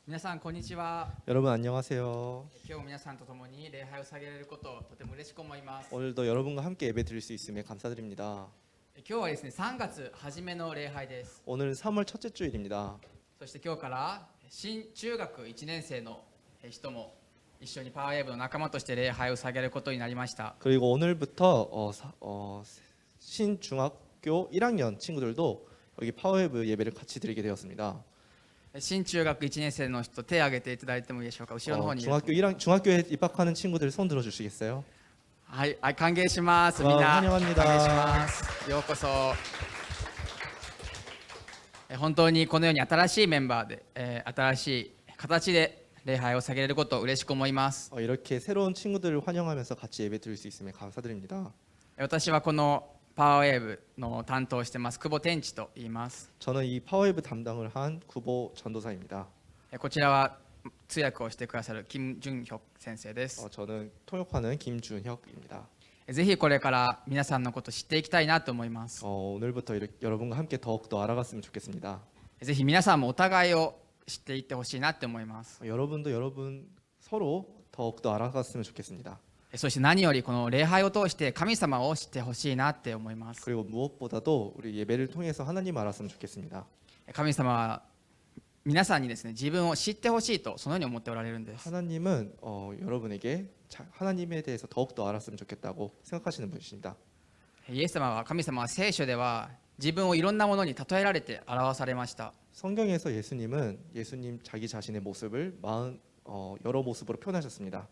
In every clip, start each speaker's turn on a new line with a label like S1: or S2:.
S1: 皆さんこんにちは。
S2: 여러분 안녕하세요.
S1: 今日も皆さんと共に礼拝を捧げられることをとても嬉しく思います。
S2: 오늘도 여러분과 함께 예배 드릴 수 있음에 감사드립니다.
S1: 今日はですね、3月初めの礼拝です。
S2: 오늘은 3월 첫째 주일입니다.
S1: そして今日から新中学1年生の人も一緒にパワーウェーブの仲間として礼拝を捧げることになりました。
S2: 그리고 오늘부터 신중학교 1학년 친구들도 여기 파워웨브 예배를 같이 드리게 되었습니다.
S1: 新中学1年生の人、手を挙げていただいてもいいでしょうか。後ろの方にいる。
S2: 중학교에 입학하는 친구들 손 들어주시겠어요?
S1: はい、歓迎します。みん
S2: 와,
S1: な
S2: 환영합니다.
S1: 歓迎します。ようこそ。本当にこのように新しいメンバーで、新しい形で礼拝を捧げられることを嬉しく思います。
S2: 이렇게 새로운 친구들을 환영하면서 같이 예배 드릴 수 있음에 감사드립니다.
S1: 私はこのパワーウェーブの担当をしてます久保天地と言います。
S2: 저는 이 파워웨브 담당을 한 구보 전도사입니다.
S1: こちらは通訳をしてくださる金純혁先生です。
S2: 저는 통역하는 김준혁입니다.
S1: ぜひこれから皆さんのことを知っていきたいなと思います。
S2: 오늘부터 여러분과 함께 더욱더 알아갔으면 좋겠습니다.
S1: ぜひ皆さんもお互いを知っていってほしいなって思います。
S2: 여러분도 여러분 서로 더욱더 알아갔으면 좋겠습니다.
S1: そして何よりこの礼拝を通して神様を知ってほしいなって思います。
S2: 그리고 무엇보다도 우리 예배를 통해서 하나님 알았으면 좋겠습니다.
S1: 神様は皆さんにですね、自分を知ってほしいとそのように思っておられるんです。
S2: 하나님은 여러분에게 하나님에 대해서 더욱더 알았으면 좋겠다고 생각하시는 분이십니다.
S1: イエス様は神様は聖書では自分をいろんなものに例えられて表されました。
S2: 성경에서 예수님 자기 자신의 모습을 여러 모습으로 표현하셨습니다.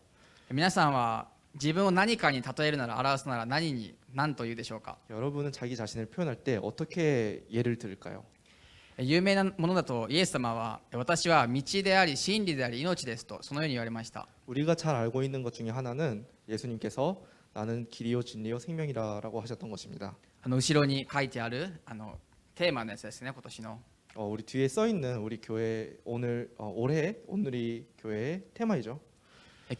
S1: 皆さんは自分を何かに例えるなら表すなら何と言うでしょうか。
S2: 여러분은 자기 자신을 표현할 때 어떻게 예를 들을까요?
S1: 有名なものだとイエス様は私は道であり真理であり命ですとそのように言われました。
S2: 우리가 잘 알고 있는 것 중에 하나는 예수님께서 나는 길이요 진리요 생명이라고 하셨던 것입니다.
S1: 後ろに書いてあるテーマのやつですね、今年の。
S2: 우리 뒤에 써 있는 우리 교회 오늘이 교회의 테마이죠.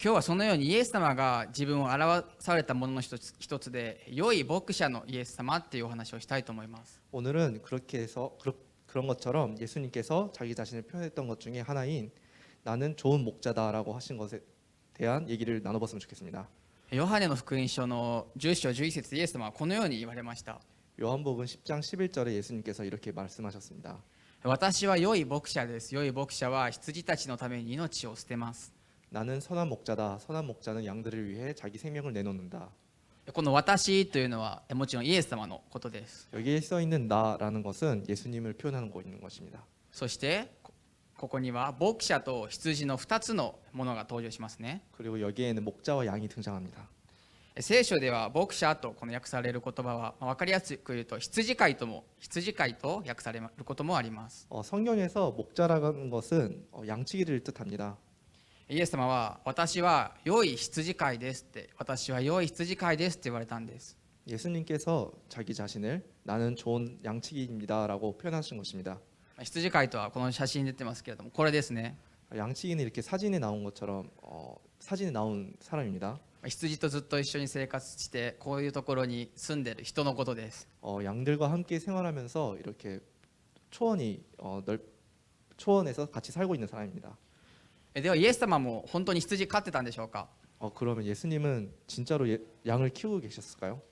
S1: 今日はそのようにイエス様が自分を表されたものの一つで良い牧者のイエス様っていうお話をしたいと思います。
S2: 오늘은 그렇게 해서 그런 것처럼 예수님께서 자기 자신을 표현했던 것 중에 하나인 나는 좋은 목자다라고 하신 것에 대한 얘기를 나눠봤으면 좋겠습니다.
S1: ヨハネの福音書の10章11節イエス様はこのように言われました。
S2: 요한복음 10장 11절에 예수님께서 이렇게 말씀하셨습니다.
S1: 私は良い牧者です。良い牧者は羊たちのために命を捨てます。
S2: 나는 선한 목자다. 선한 목자는 양들을 위해 자기 생명을 내놓는다.
S1: この私というのはもちろんイエス様のことです。
S2: 여기에 써 있는 나라는 것은 예수님을 표현하는 것입니다.
S1: そしてここには牧者と羊の2つのものが登場しますね。
S2: 그리고 여기에는 목자와 양이 등장합니다.
S1: 聖書では牧者とこの訳される言葉は分かりやすく言うと羊飼いと訳されることもあります。
S2: 성경에서 목자라는 것은 양치기를 뜻합니다.
S1: イエス様は私は良い羊飼いですって私は良い羊飼いですって言われたんです。
S2: 예수님께서 자기 자신을 나는 좋은 양치기입니다라고 표현하신 것입니다.
S1: 羊飼いとはこの写真に出てますけれどもこれですね。
S2: 양치기는 이렇게 사진에 나온 것처럼 사진에 나온 사람입니다.
S1: 羊とずっと一緒に生活してこういうところに住んでる人のことです。
S2: 양들과 함께 생활하면서 이렇게 초원에서 같이 살고 있는 사람입니다.
S1: ではイエス様も本当に羊飼ってたんでしょうか。
S2: 그러면 예수님은 진짜로 양을 키우고 계셨을까요?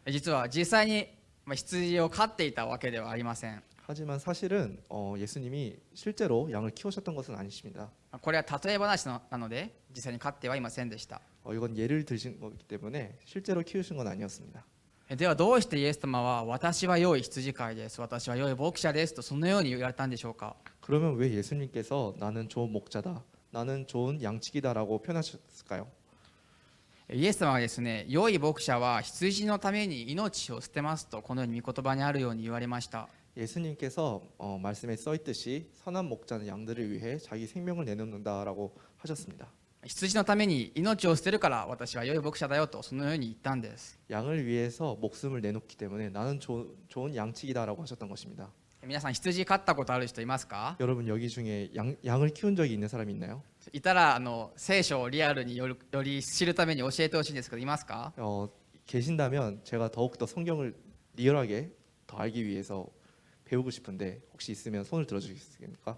S1: 実際に羊を飼っていたわけではありません。
S2: 하지만 사실은 예수님이 실제로 양을 키우셨던 것은 아니십니다.
S1: これは例え話なので実際に飼ってはいませんでした。
S2: 이건 예를 드신 거기 때문에 실제로 키우신 건 아니었습니다.
S1: ではどうしてイエス様は私は良い羊飼いです私は良い牧者ですとそのように言われたんでしょうか。
S2: 그러면 왜 예수님께서 나는 좋은 목자다, 나는 좋은 양치기다라고 표현하셨을까요?
S1: イエス様はですね、良い牧者は羊のために命を捨てますとこのように御言葉にあるように言われました。
S2: 예수님께서 말씀에 써 있듯이 선한 목자는 양들을 위해 자기 생명을 내놓는다라고 하셨습니다.
S1: 羊のために命を捨てるから私は良い牧者だよとそのように言ったんです。
S2: 양을 위해서 목숨을 내놓기 때문에 나는 좋은 양치기다라고 하셨던 것입니다.
S1: 皆さん羊飼ったことある人いますか。
S2: 여러분 여기 중에 양을 키운 적이 있는 사람이 있나요?
S1: いたら聖書をリアルにより知るために教えてほしいんですけどいますか。
S2: 계신다면 제가 더욱더 성경을 리얼하게 더 알기 위해서 배우고 싶은데 혹시 있으면 손을 들어주시겠습니까?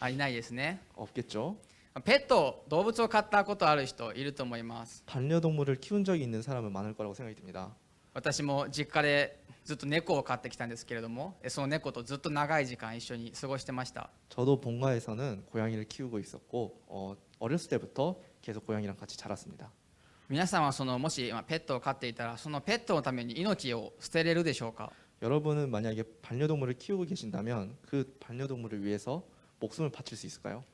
S1: あ、いないですね。
S2: 없겠죠.
S1: ペット、動物を飼ったことある人いると思います。
S2: 반려동물을 키운 적이 있는 사람은 많을 거라고 생각이 듭니다.
S1: 私も実家でずっと猫を飼ってきたんですけれども、その猫とずっと長い時間一緒に過ごしてました。
S2: 저도 본가에서는 고양이를 키우고 있었고 어렸을 때부터 계속 고양이랑 같이 자랐습니다.
S1: 皆さんはもしペットを飼っていたら、そのペットのために命を捨てれるでしょうか。
S2: 여러분은 만약에 반려동물을 키우고 계신다면 그 반려동물을 위해서 목숨을 바칠 수 있을까요?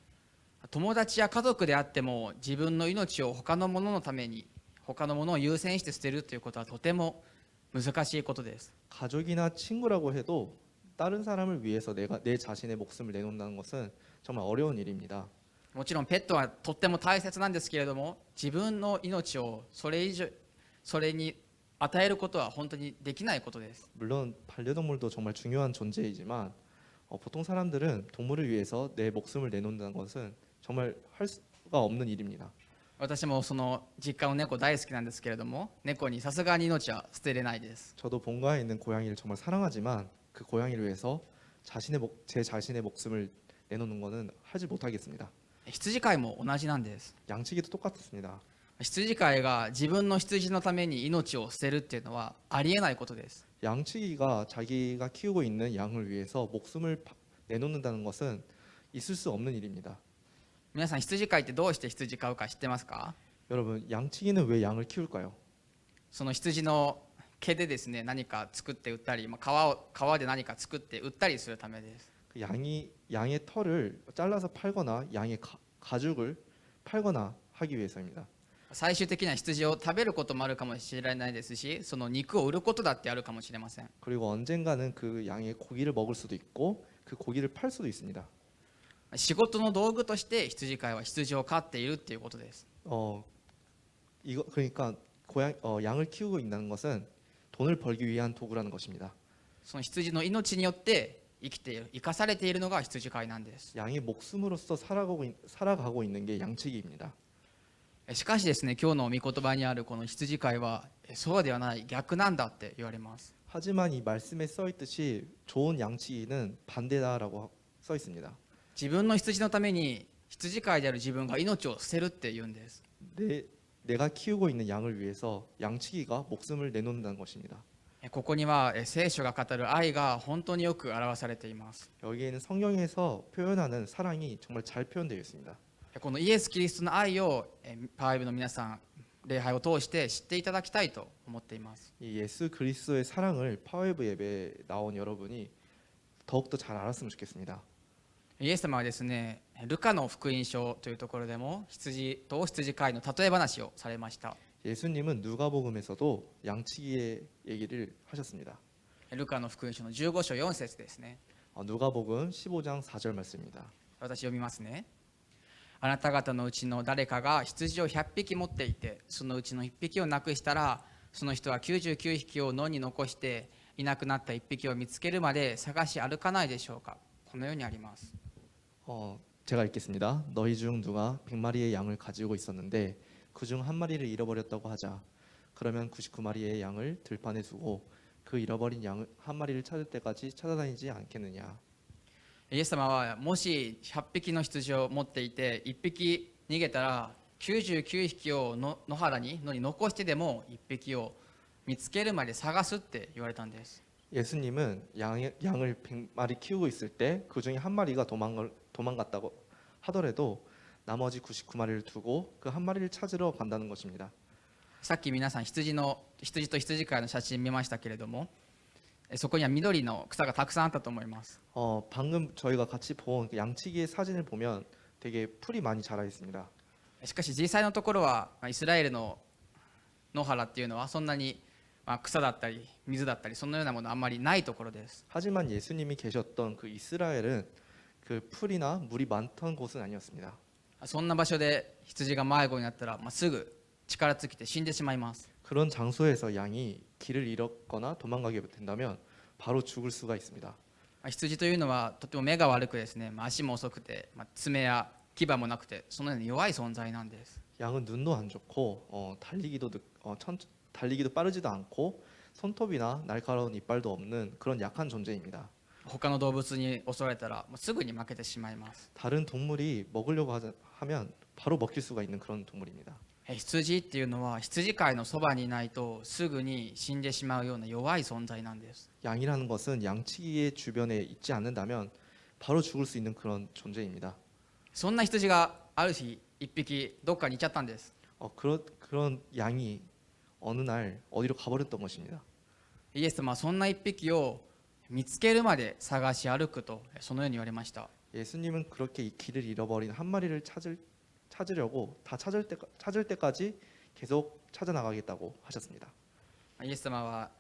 S1: 友達や家族であっても、自分の命を他のもののために、他のものを優先して捨てるということはとても難しいことです。
S2: 가족이나 친구라고 해도 다른 사람을 위해서 내 자신의 목숨을 내놓는다는 것은 정말 어려운 일입니다.
S1: もちろんペットはとっても大切なんですけれども、自分の命をそれに与えることは本当にできないことです。
S2: 물론 반려동물도 정말 중요한 존재이지만 보통 사람들은 동물을 위해서 내 목숨을 내놓는다는 것은 정말 할 수가 없는 일입니다.
S1: 私も実家の猫大好きなんですけれども、猫にさすがに命は捨てれないです。
S2: 저도 본가에 있는 고양이를 정말 사랑하지만 그 고양이를 위해서 제 자신의 목숨을 내놓는 것은 하지 못하겠습니다.
S1: 羊飼いも同じなんです。
S2: 양치기도 똑같습니다.
S1: 羊飼いが自分の羊のために命を捨てるっていうのはありえないことです。
S2: 양치기가 자기가 키우고 있는 양을 위해서 목숨을 내놓는다는 것은 있을 수 없는 일입니다.
S1: 皆さん、羊飼いってどうして羊飼うか知ってますか？
S2: 여러분, 양치기는 왜 양을 키울까요?
S1: その羊の毛でですね、何か作って売ったり、皮で何か作って売ったりするためです。
S2: 그 양의 털을 잘라서 팔거나 양의 가죽을 팔거나 하기 위해서입니다.
S1: 最終的には羊を食べることもあるかもしれないですし、その肉を売ることだってあるかもしれません。
S2: 그리고 언젠가는 그 양의 고기를 먹을 수도 있고 그 고기를 팔 수도 있습니다.
S1: 仕事の道具として羊飼いは羊を飼っているっていうことです。
S2: 그러니까 양을 키우고 있다는 것은 돈을 벌기 위한 도구라는 것입니다.
S1: その羊の命によって生かされているのが羊飼いなんです。
S2: 양이 목숨으로서 살아가고 있는 게 양치기입니다.
S1: しかしですね、今日の御言葉にあるこの羊飼いはそうではない、逆なんだって言われます。
S2: 하지만 이 말씀에 써 있듯이 좋은 양치기는 반대다라고 써 있습니다.
S1: 自分の羊のために羊飼いである自分が命を捨てるって言うんです。
S2: 내가 키우고 있는 양을 위해서 양치기가 목숨을 내놓는다는 것입니다.
S1: ここには聖書が語る愛が本当によく表されています。
S2: 여기에는 성경에서 표현하는 사랑이 정말 잘 표현되어 있습니다.
S1: このイエス・キリストの愛をパワーウェブの皆さん、礼拝を通して知っていただきたいと思っています。
S2: 이 예수 그리스도의 사랑을 파웨브 예배에 나온 여러분이 더욱더 잘 알았으면 좋겠습니다.
S1: イエス様はですね、ルカの福音書というところでも羊と羊飼いの例え話をされました。
S2: 예수님은 누가복음에서도 양치기의 얘기를 하셨습니다.
S1: ルカの福音書の15章4節ですね。
S2: 누가복음 15장 4절 말씀입니다.
S1: 私読みますね。あなた方のうちの誰かが羊を100匹持っていて、そのうちの1匹をなくしたら、その人は99匹を野に残していなくなった1匹を見つけるまで探し歩かないでしょうか。このようにあります。
S2: 제가 읽겠습니다. 너희 중 누가 100마리의 양을 가지고 있었는데 그중 한 마리를 잃어버렸다고 하자. 그러면 99마리의 양을 들판에 두고 그 잃어버린 양 한 마리를 찾을 때까지 찾아다니지 않겠느냐.
S1: イエス様はもし100匹の羊を持っていて1匹逃げたら99匹を野に残してでも1匹を見つけるまで探すって言われたんです。
S2: 예수님은 양을 100마리 키우고 있을 때 그중에 한 마리가 도망갔다고 하더라도 나머지 99마리를 두고 그 한 마리를 찾으러 간다는 것입니다.
S1: さっき皆さん羊と羊飼いの写真見ましたけれども、そこには緑の草がたくさんあったと思います。
S2: 방금 저희가 같이 본 양치기의 사진을 보면 되게 풀이 많이 자라 있습니다.
S1: しかし実際のところはイスラエルの野原っていうのはそんなに草だったり水だったりそのようなものはあんまりないところです。
S2: 하지만 예수님이 계셨던 그 이스라엘은 그 풀이나 물이 많던 곳은 아니었습니다.
S1: そんな場所で羊が迷子になったら、すぐ力尽きて死んでしまいます。
S2: 그런 장소에서 양이 길을 잃었거나 도망가게 된다면 바로 죽을 수가 있습니다.
S1: 羊というのはとても目が悪くですね、足も遅くて、爪や牙もなくてそのように弱い存在なんです。
S2: 양은 눈도 안 좋고 달리기도 빠르지도 않고 손톱이나 날카로운 이빨도 없는 그런 약한 존재입니다.
S1: 他の動物に襲われたらもうすぐに負けてしまいます。
S2: 다른 동물이 먹으려고 하면 바로 먹힐 수가 있는 그런 동물입니다.
S1: 羊っていうのは羊飼いのそばにいないとすぐに死んでしまうような弱い存在なんです。
S2: 양이라는 것은 양치기의 주변에 있지 않는다면 바로 죽을 수 있는 그런 존재입니다.
S1: そんな羊がある日一匹どっかに行っちゃったんです。
S2: 그런 양이 어느 날 어디로 가버렸던 것입니다.
S1: イエス様はそんな一匹を見つけるまで探し歩くとそのように言われました。
S2: 예수님은 그렇게 이 길을 잃어버린 한 마리를 찾으려고 다 찾을 때까지 계속 찾아 나가겠다고 하셨습니다.
S1: イエス様は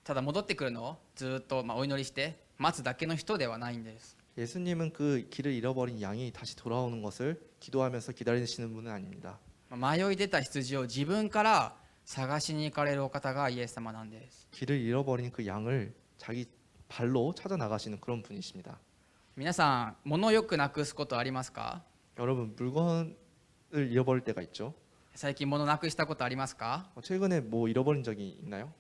S1: ただ戻ってくるのをずっとお祈りして待つだけの人ではないんです。
S2: 예수님은 그 길을 잃어버린 양이 다시 돌아오는 것을 기도하면서 기다리시는 분은 아닙니다.
S1: 迷い出た羊を自分から探しに行かれるお方がイエス様なんです。
S2: 길을 잃어버린 그 양을 자기 발로 찾아 나가시는 그런 분이십니다.
S1: 皆さん物をよくなくすことありますか？
S2: 여러분 물건을 잃어버릴 때가 있죠.
S1: 最近物なくしたことありますか？
S2: 최근에 뭐 잃어버린 적이 있나요?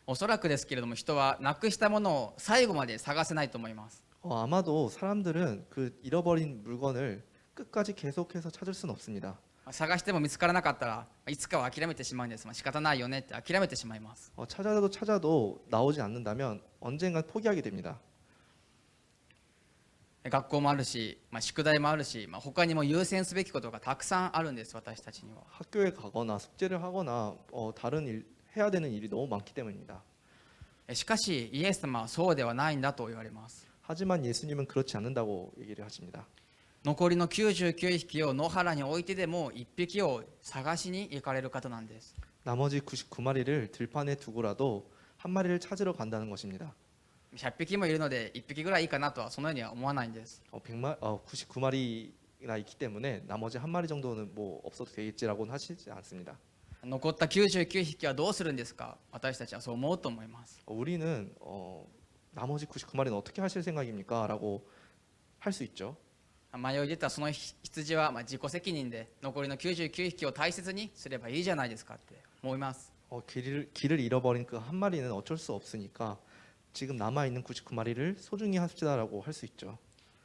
S1: おそらくですけれども人はなくしたものを最後まで探せないと思います。
S2: 아마도 사람들은 그 잃어버린 물건을 끝까지 계속해서 찾을 수는 없습니다.
S1: 探しても見つからなかったらいつかは諦めてしまうんです。仕方ないよねって諦めてしまいます。
S2: 찾아도 나오지 않는다면 언젠간 포기하게 됩니다.
S1: 学校もあるし、宿題もあるし、他にも優先すべきことがたくさんあるんです。私たちには。
S2: 학교에 가거나 숙제를 하거나 다른 일 해야 되는 일이 너무 많기 때문입니다.
S1: しかしイエス様はそうではないんだと言われます。
S2: 하지만 예수님은 그렇지 않는다고 얘기를 하십니다.
S1: 残りの99匹を野原に置いてでも1匹を探しに行かれる方なんです。
S2: 나머지 99마리를 들판에 두고라도 한 마리를 찾으러 간다는 것입니다.
S1: 100匹もいるので1匹ぐらいいいかなとはそのようには思わないんです。
S2: 99마리나 있기 때문에 나머지 한 마리 정도는 뭐 없어도 되겠지라고는 하시지 않습니다.
S1: 残った99匹はどうするんですか？私たちはそう思うと思います。
S2: 우리는 나머지 99마리는 어떻게 하실 생각입니까? 라고 할 수 있죠.
S1: 迷い出たその羊は自己責任で残りの99匹を大切にすればいいじゃないですかって思います。
S2: 길을 잃어버린 그 한 마리는 어쩔 수 없으니까 지금 남아 있는 99마리를 소중히 합시다라고 할 수 있죠.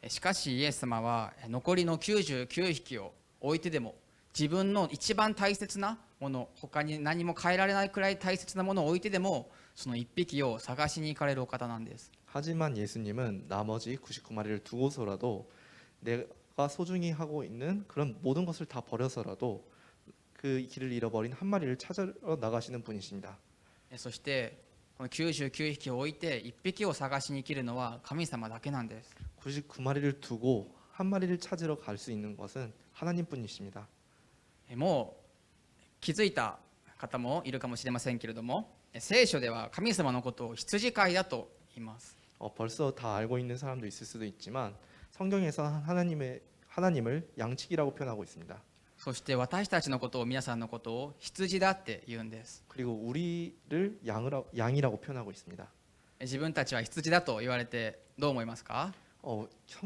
S1: しかしイエス様は残りの99匹を置いてでも自分の一番大切なもの、他に何も変えられないくらい大切なものを置いてでもその1匹を探しに行かれるお方なんです。
S2: 하지만 예수님은 나머지 99마리를 두고서라도 내가 소중히 하고 있는 그런 모든 것을 다 버려서라도 그 길을 잃어버린 한 마리를 찾으러 나가시는 분이십니다.
S1: そしてこの99匹を置いて1匹を探しに生きるのは神様だけなんです。
S2: 99마리를 두고 한 마리를 찾으러 갈 수 있는 것은 하나님뿐이십니다.
S1: もう気づいた方もいるかもしれませんけれども、聖書では神様のことを羊飼いだと言います。
S2: 벌써 다 알고 있는 사람도 있을 수도 있지만 성경에서 하나님을 양치기라고 표현하고 있습니다.
S1: そして私たちのことを皆さんのことを羊だって言うんです。
S2: 그리고 우리를 양이라고 표현하고 있습니다.
S1: 自分たちは羊だと言われてどう思いますか？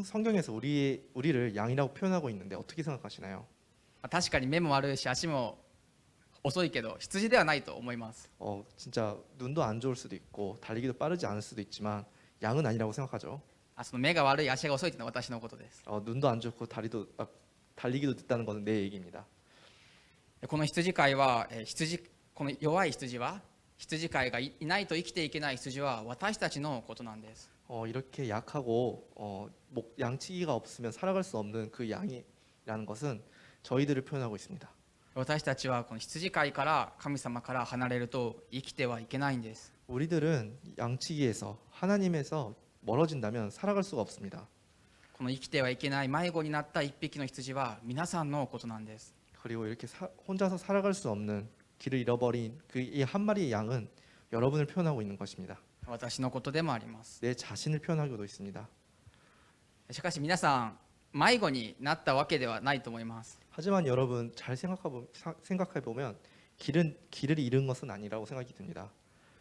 S2: 성경에서 우리를 양이라고 표현하고 있는데 어떻게 생각하시나요?
S1: 確かに目も悪いし足も遅いけど羊ではないと思います。
S2: 진짜 눈도 안 좋을 수도 있고 달리기도 빠르지 않을 수도 있지만 양은 아니라고 생각하죠.
S1: その目が悪い足が遅いというのは私のことです。
S2: 눈도 안 좋고 달리기도 늦다는 것은 내 얘기입니다.
S1: この羊飼いはこの弱い羊は羊飼いがいないと生きていけない羊は私たちのことなんです。
S2: 이렇게 약하고 양치기가 없으면 살아갈 수 없는 그 양이라는 것은 저희들을 표현하고 있습니다.
S1: 私たちはこの羊飼いから神様から離れると生きてはいけないんです。
S2: 우리들은 양치기에서 하나님에서 멀어진다면 살아갈 수가 없습니다.
S1: この生きてはいけない迷子になった一匹の羊は皆さんのことなんです。
S2: 그리고 이렇게 혼자서 살아갈 수 없는 길을 잃어버린 그 이 한 마리의 양은 여러분을 표현하고 있는 것입니다.
S1: 私のことでもあります。
S2: 내 자신을 표현하고도 있습니다.
S1: しかし皆さん迷子になったわけではないと思います。
S2: 하지만 여러분 잘 생각해 보면 길을 잃은 것은 아니라고 생각이 듭니다.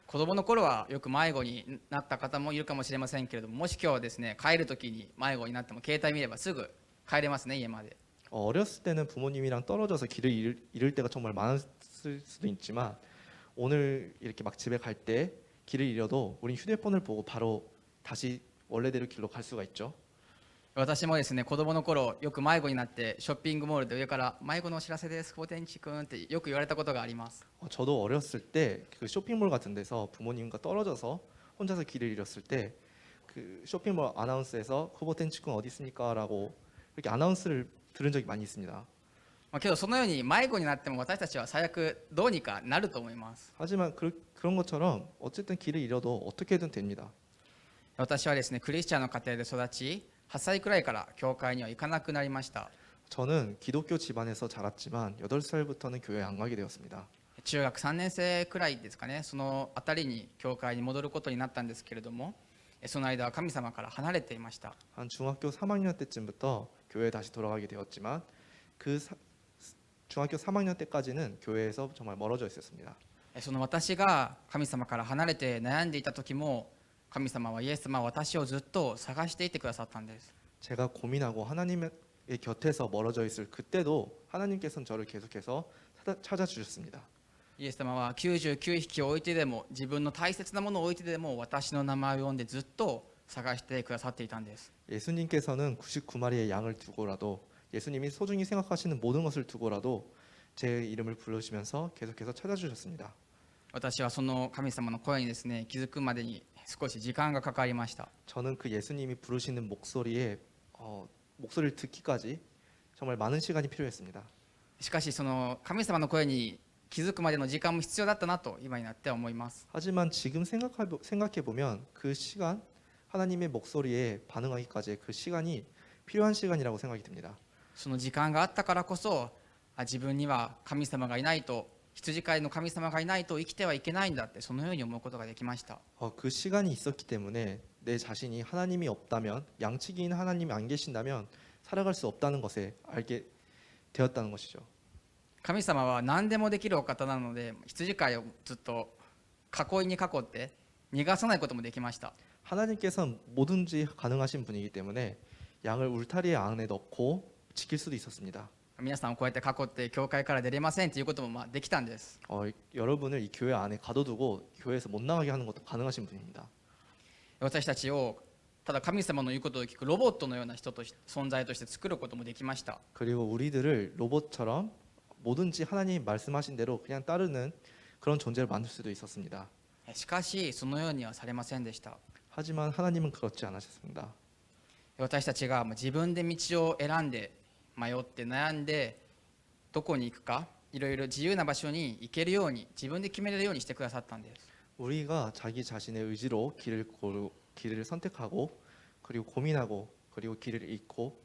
S1: 子供の頃はよく迷子になった方もいるかもしれませんけれども、もし今日ですね帰る時に迷子になっても携帯見ればすぐ帰れますね、家まで。
S2: 어렸을 때는 부모님이랑 떨어져서 길을 잃을 때가 정말 많았을 수도 있지만 오늘 이렇게 막 집에 갈 때 길을 잃어도 우린 휴대폰을 보고 바로 다시 원래대로 길로 갈 수가 있죠.
S1: 私もですね、子供の頃よく迷子になってショッピングモールで上から迷子のお知らせです久保天地君ってよく言われたことがあります。
S2: 저도 어렸을 때 그 쇼핑몰 같은 데서 부모님과 떨어져서 혼자서 길을 잃었을 때 그 쇼핑몰 아나운스에서 후보텐치군 어디 있습니까라고 이렇게 아나운스를 들은 적이 많이 있습니다.
S1: まあ、けどそのように迷子になっても私たちは最悪どうにかなると思います。
S2: 하지만 그런 것처럼 어쨌든 길을 잃어도 어떻게든 됩니다.
S1: 私はですねクリスチャンの家庭で育ち8歳くらいから教会には行かなくなりました。
S2: 저는 기독교 집안에서 자랐지만 8살부터는 교회에 안 가게 되었습니다.
S1: 中学3年生くらいですかね、そのあたりに教会に戻ることになったんですけれども、その間は神様から離れていました。
S2: 한 중학교 3학년 때쯤부터 교회에 다시 돌아가게 되었지만 중학교 3학년 때까지는 교회에서 정말 멀어져 있었습니다.
S1: その私が神様から離れて悩んでいた時も神様はイエス様は私をずっと探していてくださったんです。
S2: 제가 고민하고 하나님의 곁에서 멀어져 있을 그때도 하나님께서는 저를 계속해서 찾아주셨습니다.
S1: イエス様は99匹を置いてでも自分の大切なものを置いてでも私の名前を呼んでずっと探してくださっていたんです。
S2: 예수님께서는 99마리의 양을 두고라도 예수님이 소중히 생각하시는 모든 것을 두고라도 제 이름을 부르시면서 계속해서 찾아주셨습니다.
S1: 私はその神様の声にですね気づくまでに少し時間がかかりました。
S2: 저는 그 예수님이 부르시는 목소리를 듣기까지 정말 많은 시간이 필요했습니다.
S1: しかしその神様の声に気づくまでの時間も必要だったなと今になって思います。
S2: 하지만 지금 생각해 보면 그 시간 하나님의 목소리에 반응하기까지 그 시간이 필요한 시간이라고 생각이 듭니다.
S1: その時間があったからこそ自分には神様がいないと羊飼いの神様がいないと生きてはいけないんだってそのように思うことができました。
S2: 그 시간이 있었기 때문에 내 자신이 하나님이 없다면 양치기인 하나님이 안 계신다면 살아갈 수 없다는 것에 알게 되었다는 것이죠.
S1: 神様は何でもできるお方なので羊飼いをずっと囲いに囲って逃がさないこともできました。
S2: 하나님께서는 뭐든지 가능하신 분이기 때문에 양을 울타리 안에 넣고 지킬 수도 있었습니다.
S1: 皆さんをこうやって囲って教会から出れませんということもできたんです。
S2: 여러분을 이 교회 안에 가둬두고 교회에서 못 나가게 하는 것도 가능하신 분입니다.
S1: 私たちをただ神様の言うことを聞くロボットのような人と存在として作ることもできました。
S2: 그리고 우리들을 로봇처럼 뭐든지 하나님 말씀하신 대로 그냥 따르는 그런 존재를 만들 수도 있었습니다.
S1: しかしそのようにはされませんでした。
S2: 하지만 하나님은 그렇지 않으셨습니다.
S1: 私たちが自分で道を選んで迷って悩んでどこに行くかいろいろ自由な場所に行けるように自分で決めれるようにしてくださったんです。
S2: 우리가 자기 자신의 의지로 길을 선택하고 그리고 고민하고 그리고 길을 잃고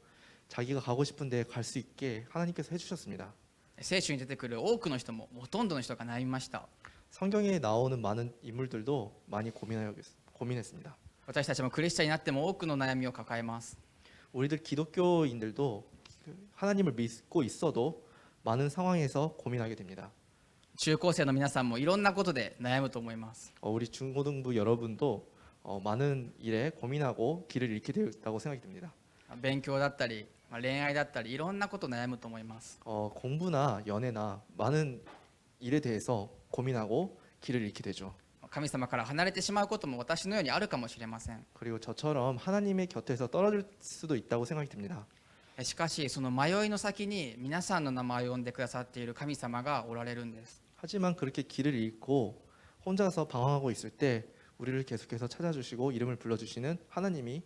S2: 자기가 가고 싶은 데 갈 수 있게 하나님께서 해주셨습니다.
S1: 聖書に出てくる多くの人もほとんどの人が悩みました。
S2: 성경에 나오는 많은 인물들도 많이 고민했습니다.
S1: 私たちもクリスチャンになっても多くの悩みを抱えます。
S2: 우리들 기독교인들도 하나님을 믿고 있어도 많은 상황에서 고민하게 됩니다.
S1: 中高生の皆さんもいろんなことで悩むと思います。
S2: 우리 중고등부 여러분도 많은 일에 고민하고 길을 잃게 되었다고 생각이 듭니다.
S1: 勉強だったり恋愛だったりいろんなこと悩むと思います。
S2: 공부나 연애나 많은 일에 대해서 고민하고 길을 잃게 되죠.
S1: 神様から離れてしまうことも私のようにあるかもしれません。
S2: 그리고 저처럼 하나님의 곁에서 떨어질 수도 있다고 생각이 듭니다.
S1: しかしその迷いの先に皆さんの名前を呼んでくださっている神様がおられるんです。
S2: 하지만 그렇게 길을 잃고 혼자서 방황하고 있을 때 우리를 계속해서 찾아주시고 이름을 불러주시는 하나님이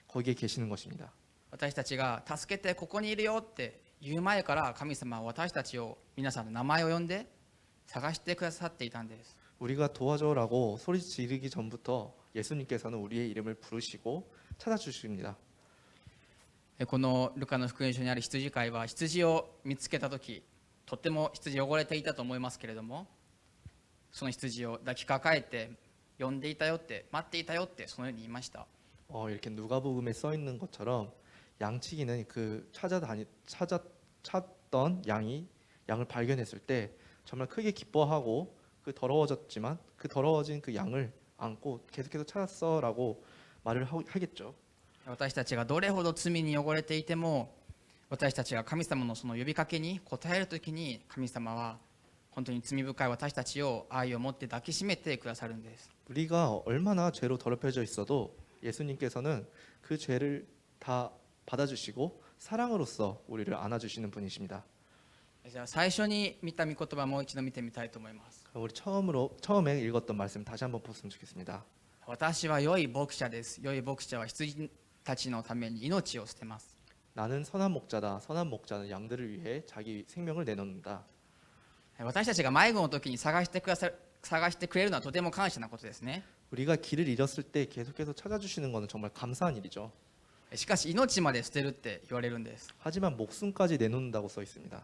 S2: 거기에 계시는 것입니다.
S1: 私たちが助けてここにいるよって言う前から神様は私たちを皆さんの名前を呼んで探してくださっていたんです。
S2: 우리가 도와줘라고 소리 지르기 전부터 예수님께서는 우리의 이름을 부르시고 찾아주십니다.
S1: このルカの福音書にある羊飼いは羊を見つけた時とっても羊汚れていたと思いますけれどもその羊を抱きかかえて呼んでいたよって待っていたよってそのように言いました。
S2: 이렇게 누가복음에 써 있는 것처럼 양치기는 그 찾던 양을 발견했을 때 정말 크게 기뻐하고 그 더러워졌지만 그 더러워진 그 양을 안고 계속해서 찾았어라고 말을 하겠죠.
S1: 私たちがどれほど罪に汚れていても私たちが神様のその呼びかけに応えるときに神様は本当に罪深い私たちを愛を持って抱きしめてくださるんです。
S2: 우리가 얼마나 죄로 더럽혀져 있어도 예수님께서는 그 죄를 다 받아주시고 사랑으로서 우리를 안아주시는 분이십니다.
S1: じゃあ最初に見た御言葉をもう一度見てみたいと思います。
S2: 우리 처음에 읽었던 말씀 다시 한번 보았으면 좋겠습니다.
S1: 私は良い牧者です。良い牧者は羊たちのために命を捨てます。
S2: 나는 선한 목자다. 선한 목자는 양들을 위해 자기 생명을 내놓는다.
S1: 私たちが迷子の時に探してくれるのはとても感謝なことですね。
S2: 우리가 길을 잃었을 때 계속해서 찾아주시는 것은 정말 감사한 일이죠.
S1: しかし命まで捨てるって言われるんです。
S2: 하지만 목숨까지 내놓는다고 써 있습니다.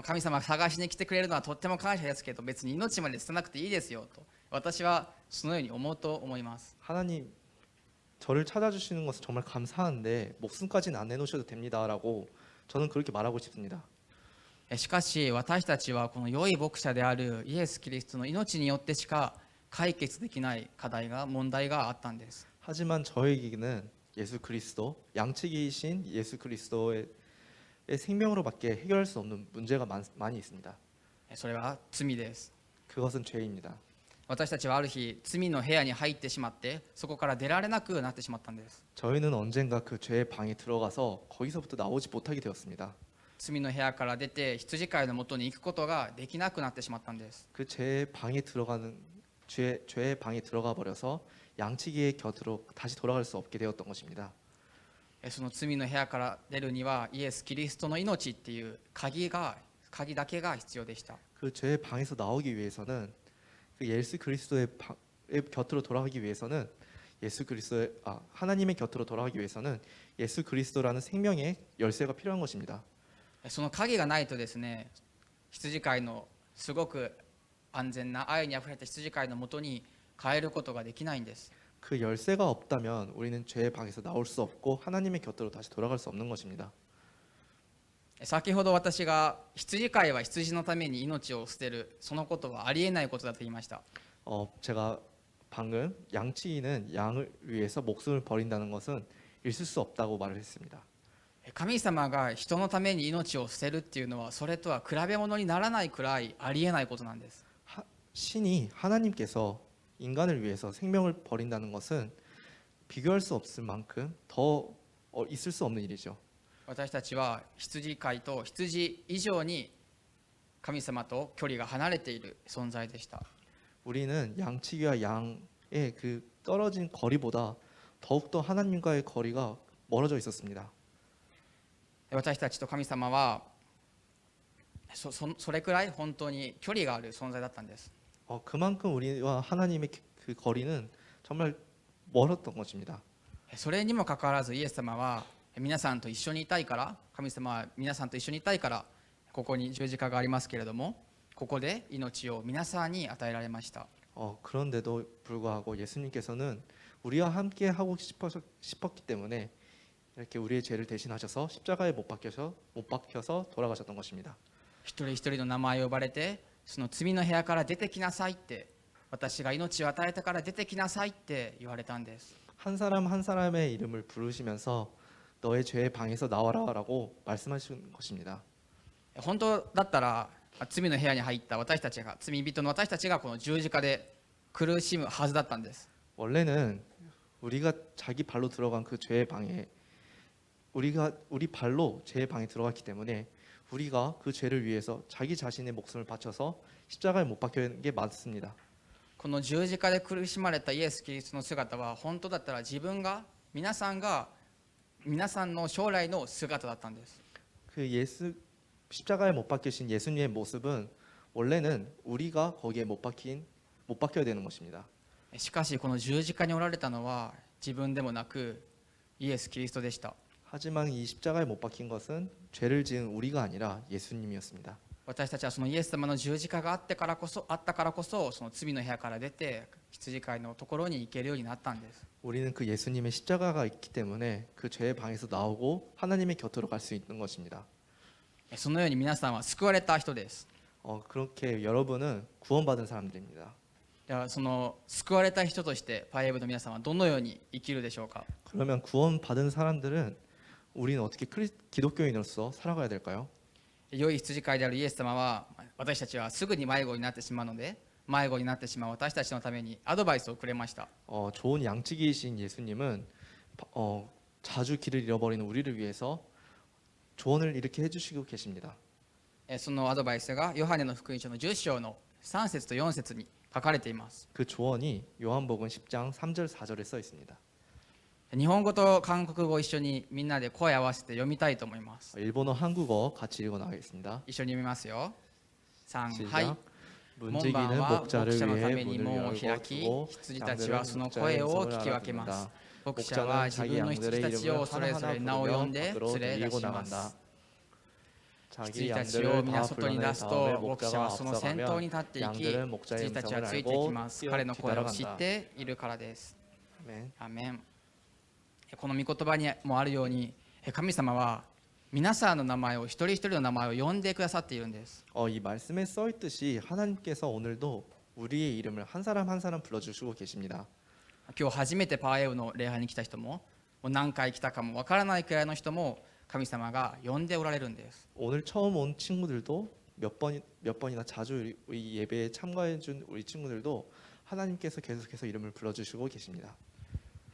S1: 神様が探しに来てくれるのはとっても感謝ですけど、別に命まで捨てなくていいですよと私はそのように思うと思います。
S2: 하나님 저를 찾아주시는 것은 정말 감사한데 목숨까지는 안 내놓으셔도 됩니다라고 저는 그렇게 말하고 싶습니다.
S1: しかし私たちはこの良い牧者であるイエス・キリストの命によってしか解決できない問題があったんです。
S2: 하지만 저에게는 예수 그리스도 양치기이신 예수 그리스도의 생명으로밖에 해결할 수 없는 문제가 많이 있습니다.
S1: それは罪です。
S2: 그것은 죄입니다.
S1: 私たちはある日罪の部屋に入ってしまってそこから出られなくなってしまったんです。
S2: 저희는 언젠가 그 죄의 방에 들어가서 거기서부터 나오지 못하게 되었습니다.
S1: 罪の部屋から出て羊飼いのもとに行くことができなくなってしまったんです。
S2: 그 죄의 방에 죄의 방에 들어가 버려서 양치기의 곁으로 다시 돌아갈 수 없게 되었던 것입니다.
S1: その罪の部屋から出るにはイエス・キリストの命っていう鍵だけが必要でした。
S2: 그 죄의 방에서 나오기 위해서는 그 예수 그리스도의 곁으로 돌아가기 위해서는 하나님의 곁으로 돌아가기 위해서는 예수 그리스도라는 생명의 열쇠가 필요한 것입니다.
S1: その鍵がないとですね、羊飼いのすごく安全な愛にあふれた羊飼いのもとに帰ることができないんです。
S2: 그 열쇠가 없다면 우리는 죄의 방에서 나올 수 없고 하나님의 곁으로 다시 돌아갈 수 없는 것입니다.
S1: 先ほど私が羊飼いは羊のために命を捨てるそのことはありえないことだと言いました。
S2: 제가 방금 양치기는 양을 위해서 목숨을 버린다는 것은 있을 수 없다고 말을 했습니다.
S1: 神様が人のために命を捨てるっていうのはそれとは比べ物にならないくらいありえないことなんです。
S2: 신이 하나님께서 인간을 위해서 생명을 버린다는 것은 비교할 수 없을 만큼 더 있을 수 없는 일이죠.
S1: 私たちは羊飼いと羊以上に神様と距離が離れている存在でした。
S2: 우리는 양치기와 양의 그 떨어진 거리보다 더욱더 하나님과의 거리가 멀어져 있었습니다.
S1: 私たちと神様はそれくらい本当に距離がある存在だったんです。
S2: 그만큼 우리와 하나님의 그 거리는 정말 멀었던 것입니다.
S1: それにもかかわらずイエス様は皆さんと一緒にいたいから、神様は皆さんと一緒にいたいからここに十字架がありますけれども、ここで命を皆さんに与えられました。
S2: 그런데도 불구하고 예수님께서는 우리와 함께 하고 싶었기 때문에 이렇게 우리의 죄를 대신하셔서 십자가에 못 박혀서 돌아가셨던 것입니다.
S1: 一人一人の名前を呼ばれて、その罪の部屋から出てきなさいって、私が命を与えたから出てきなさいって言われたんです。
S2: 한 사람 한 사람의 이름을 부르시면서 너의 죄의 방에서 나와라라고 말씀하시는 것입니다.
S1: 本当だったら罪の部屋に入った私たちが、罪人の私たちがこの十字架で苦しむはずだったんです。
S2: 원래는 우리가 자기 발로 들어간 그 죄의 방에 우리 발로 죄의 방에 들어갔기 때문에 우리가 그 죄를 위해서 자기 자신의 목숨을 바쳐서 십자가에 못 박히는 게 맞습니다.
S1: この十字架で苦しまれたイエス・キリストの姿は本当だったら皆さんの将来の姿だったんです。
S2: 그 십자가에 못 박히신 예수님의 모습은 원래는 우리가 거기에 못 박혀야 되는 것입니다.
S1: しかしこの十字架におられたのは自分でもなくイエス・キリストでした。
S2: 하지만 이 십자가에 못 박힌 것은 죄를 지은 우리가 아니라 예수님이었습니다.
S1: 私たちはそのイエス様の十字架があったからこそその罪の部屋から出て羊飼いのところに行けるようになったんです。
S2: 우리는 그 예수님의 십자가가 있기 때문에 그 죄의 방에서 나오고 하나님의 곁으로 갈 수 있는 것입니다.
S1: そのように皆さんは救われた人です。
S2: 그렇게 여러분은 구원받은 사람들입니다.
S1: ではその救われた人としてパイエブの皆さんはどのように生きるでしょうか。
S2: 그러면 구원받은 사람들은 우리는 어떻게 기독교인으로서 살아가야 될까요?
S1: 良い羊飼いであるイエス様は私たちはすぐに迷子になってしまうので迷子になってしまう私たちのためにアドバイスをくれました。
S2: 좋은 양치기이신 예수님은 자주 길을 잃어버리는 우리를 위해서 조언을 이렇게 해주시고 계십니다.
S1: そのアドバイスがヨハネの福音書の10章の3節と4節に書かれています。
S2: 그 조언이 요한복음 10장 3절 4절에 써 있습니다.
S1: 日本語と韓国語を一緒にみんなで声合わせて読みたいと思います。
S2: 일본어, 한국어 같이 읽어 나가겠습니다.
S1: 一緒に読みますよ。3、はい。
S2: 시작.
S1: 門
S2: 문지기는
S1: 番は牧
S2: 목자를
S1: 者のた
S2: 위해
S1: めに
S2: 문을
S1: 門を開
S2: 열고
S1: き、
S2: 두고
S1: 羊たち
S2: 양들은
S1: はその
S2: 목자의
S1: 声を
S2: 음성을
S1: 聞き分けま
S2: 알아듣는다.
S1: す。牧者は
S2: 목자는
S1: 自
S2: 자기
S1: 分の羊
S2: 양들의
S1: たちを
S2: 이름을
S1: それぞれ
S2: 하나하나
S1: 名を呼
S2: 부르며
S1: んで
S2: 밖으로
S1: 連れ出
S2: 데리고
S1: します。
S2: 나간다. 자기
S1: 羊たちを
S2: 양들을
S1: 皆
S2: 다
S1: 外に
S2: 불러낸
S1: 出すと
S2: 다음에
S1: 牧者は
S2: 목자가
S1: その先頭
S2: 앞서가면
S1: に立っていき
S2: 양들은 목자의
S1: 羊たちは
S2: 음성을
S1: ついていき
S2: 알고
S1: ます彼の声を知っ
S2: 뒤따라간다.
S1: ているからです。
S2: 아멘.
S1: アーメン。この御言葉にもあるように神様は皆さんの名前を一人一人の名前を呼んでくださっているんです。
S2: 이 말씀에 써 있듯이 하나님께서 오늘도 우리의 이름을 한 사람 한 사람 불러주시고 계십니다.
S1: 今日初めてパワーエウの礼拝に来た人ももう何回来たかもわからないくらいの人も神様が呼んでおられるんです。
S2: 오늘 처음 온 친구들도 몇 번이나 자주 이 예배에 참가해 준 우리 친구들도 하나님께서 계속해서 이름을 불러주시고 계십니다.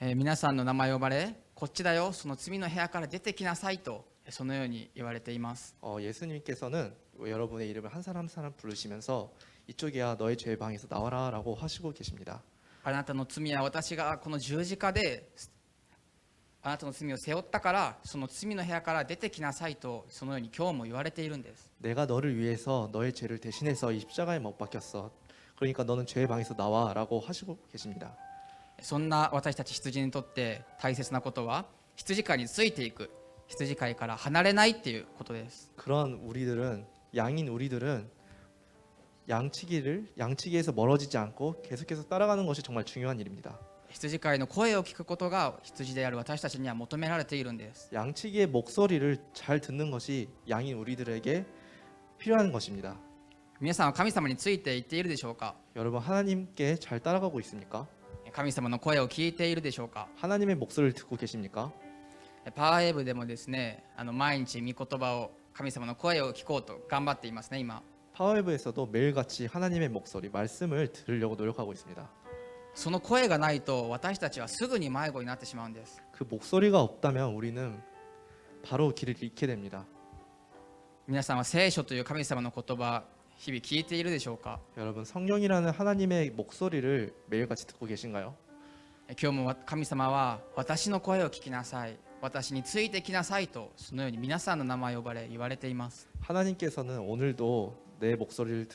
S1: 皆さんの名前を呼ばれ、こっちだよ、その罪の部屋から出てきなさいとそのように言われています。
S2: 예수님께서는 여러분의 이름을 한 사람 한 사람 부르시면서 이쪽이야 너의 죄 방에서 나와라라고 하시고 계십니다.
S1: あなたの罪は私がこの十字架であなたの罪を背負ったからその罪の部屋から出てきなさいとそのように今日も言われているんです。
S2: 내가 너를 위해서 너의 죄를 대신해서 이 십자가에 못 박혔어. 그러니까 너는 죄의 방에서 나와라고 하시고 계십니다.
S1: そんな私たち羊にとって大切なことは羊飼いについていく、羊飼いから離れないっていうことです。
S2: 그런 우리들은 양인 우리들은 양치기에서 멀어지지 않고 계속해서 따라가는 것이 정말 중요한 일입니다.
S1: 羊飼いの声を聞くことが羊である私たちには求められているんです。
S2: 양치기의 목소리를 잘 듣는 것이 양인 우리들에게 필요한 것입니다.
S1: 皆さんは神様についていっているでしょうか。
S2: 여러분 하나님께 잘 따라가고 있습니까?
S1: 神様の声を聞いているでしょうか。
S2: 하나님의 목소리를 듣고 계십니까?
S1: パワーエブでもですね、毎日御言葉を神様の声を聞こうと頑張っていますね。今
S2: 파워웨브에서도 매일같이 하나님의 목소리, 말씀을 들으려고 노력하고 있습니다.
S1: その声がないと私たちはすぐに迷子になってしまうんです。
S2: 그 목소리가 없다면 우리는 바로 길을 잃게 됩니다.
S1: 皆さんは聖書という神様の言葉日々聞いているでしょうか。
S2: 여러분 성령이라는 하나님의 목소리를 매일같이 듣고 계신가요?
S1: 今日も神様は私の声を聞きなさい、私についてきなさいとそのように皆さんの名前を呼ばれ言われています。
S2: 하나님께서는 오늘도 내 목소리를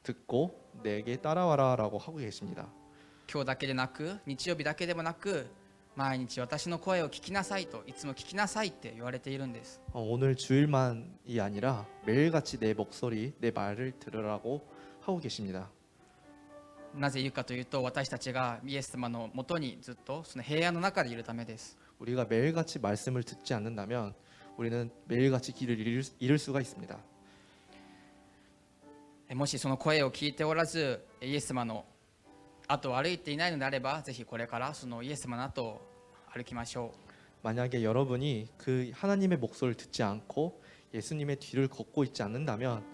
S2: 듣고 내게 따라와라라고 하고 계십니다.
S1: 今日だけでなく日曜日だけでもなく毎日私の声を聞きなさいといつも聞きなさいって言われているんです。
S2: 오늘 주일만이 아니라 매일같이 내 목소리, 내 말을 들으라고 하고 계십니다.
S1: なぜ言うかというと私たちがイエス様のもとにずっとその平安の中でいるためです。
S2: 우리가 매일같이 말씀을 듣지 않는다면 우리는 매일같이 길을 잃을 수가 있습니다.
S1: もしその声を聞いておらずイエス様の後を歩いていないのであればぜひこれからそのイエス様の後を歩きましょ
S2: 만약에 여러분이 그 하나님의 목소리를 듣지 않고 예수님의 뒤를 걷고 있지 않는다면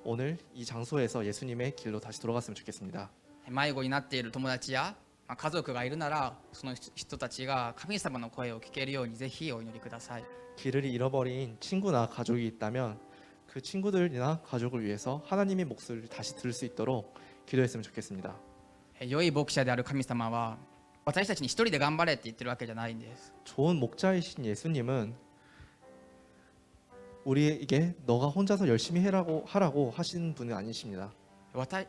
S2: 오늘 이 장소에서 예수님의 길로 다시 돌아갔으면 좋겠습니다.
S1: う。迷子になっている友達や家族がいるならその人たちが神様の声を聞けるようにぜひお祈りください。
S2: 길을 잃어버린 친구나 가족이 있다면 그 친구들이나 가족을 위해서 하나님의 목소리를 다시 들을 수 있도록 기도했으면 좋겠습니다.
S1: 良い牧者である神様は私たちに一人で頑張れって言ってるわけじゃないんです。
S2: 좋은 목자이신 예수님은 우리에게 너가 혼자서 열심히 하라고 하시는 분은 아니십니다.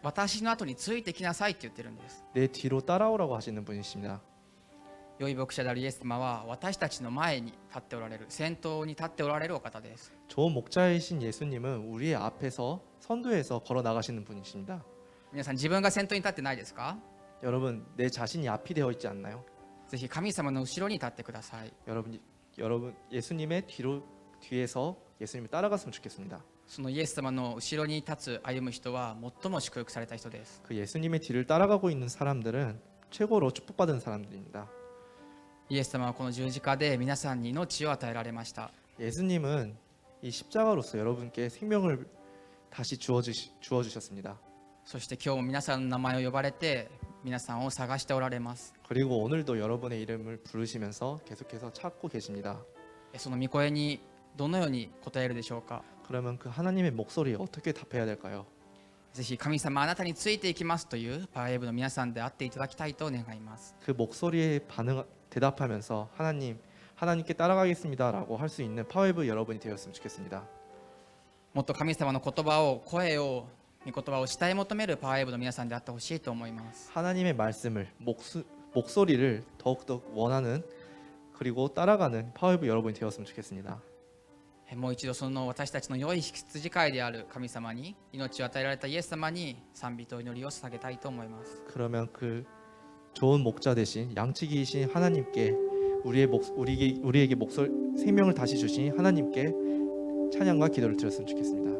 S1: 私の後についてきなさいって言ってるんです。
S2: 내 뒤로 따라오라고 하시는 분이십니다.
S1: 良い牧者であるイエス様は私たちの前に立っておられる、先頭に立っておられるお方です。
S2: 좋은 목자이신 예수님은 우리의 앞에서 선두에서 걸어 나가시는 분이십니다.
S1: 皆さん自分が先頭に立ってないですか？
S2: 여러분 내 자신이 앞이 되어 있지 않나요?
S1: ぜひ神様の後ろに立ってください。
S2: 여러분 예수님의 뒤에서 예수님을 따라갔으면 좋겠습니다.
S1: そのイエス様の後ろに立つ歩む人は最も祝福された人です。
S2: 그 예수님의 뒤를 따라가고 있는 사람들은 최고로 축복받은 사람들입니다.
S1: イエス様はこの十字架で皆さんに命を与えられました。
S2: 예수님은 이 십자가로서 여러분께 생명을 다시 주어주셨습니다.
S1: そして今日も皆さんの名前を呼ばれて皆さんを探しておられます。
S2: 그리고 오늘도 여러분의 이름을 부르시면서 계속해서 찾고 계십니다.
S1: その御声にどのように答えるでしょうか。
S2: 그러면 그 하나님의 목소리에 어떻게 답해야 될까요?
S1: ぜひ神様あなたについていきますというパワーウェーブの皆さんであっていただきたいと願います。
S2: 그 목소리에 대답하면서 하나님께 따라가겠습니다라고 할 수 있는 파웨브 여러분이 되었으면 좋겠습니다.
S1: もっと神様の言葉を声を御言葉を慕い求めるパワーウェーブの皆さんであってほしいと思います。
S2: 하나님의 말씀을 목소리를 더욱더 원하는 그리고 따라가는 파웨브 여러분이 되었으면 좋겠습니다.
S1: もう一度その私たちの良い羊飼いである神様に命を与えられたイエス様に賛美と祈りを捧げたいと思います。
S2: 그러면 그 좋은 목자 대신 양치기이신 하나님께 우리에게 생명을 다시 주신 하나님께 찬양과 기도를 드렸으면 좋겠습니다.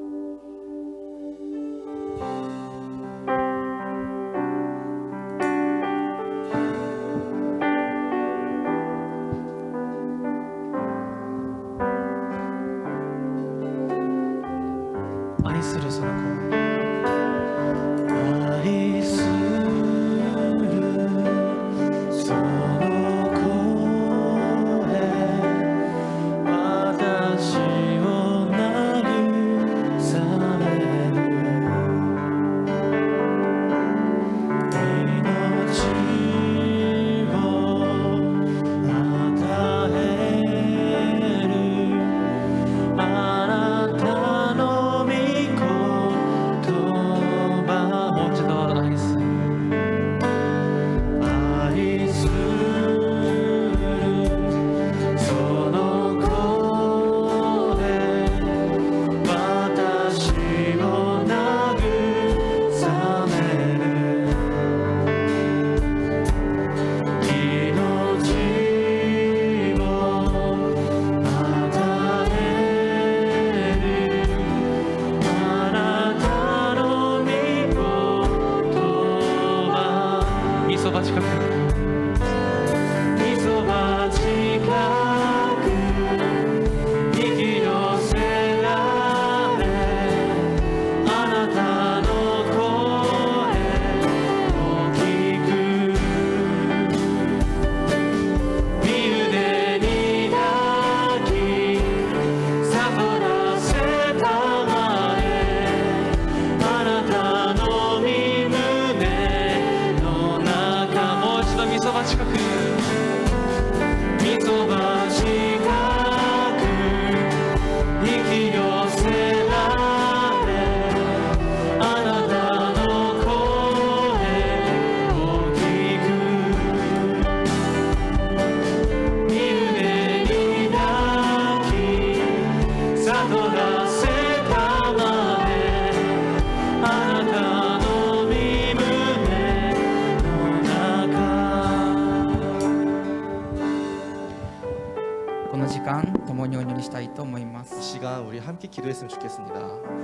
S1: この時間共にお祈りしたいと思います。
S2: 이 시간 우리 함께 기도했으면 좋겠습니다.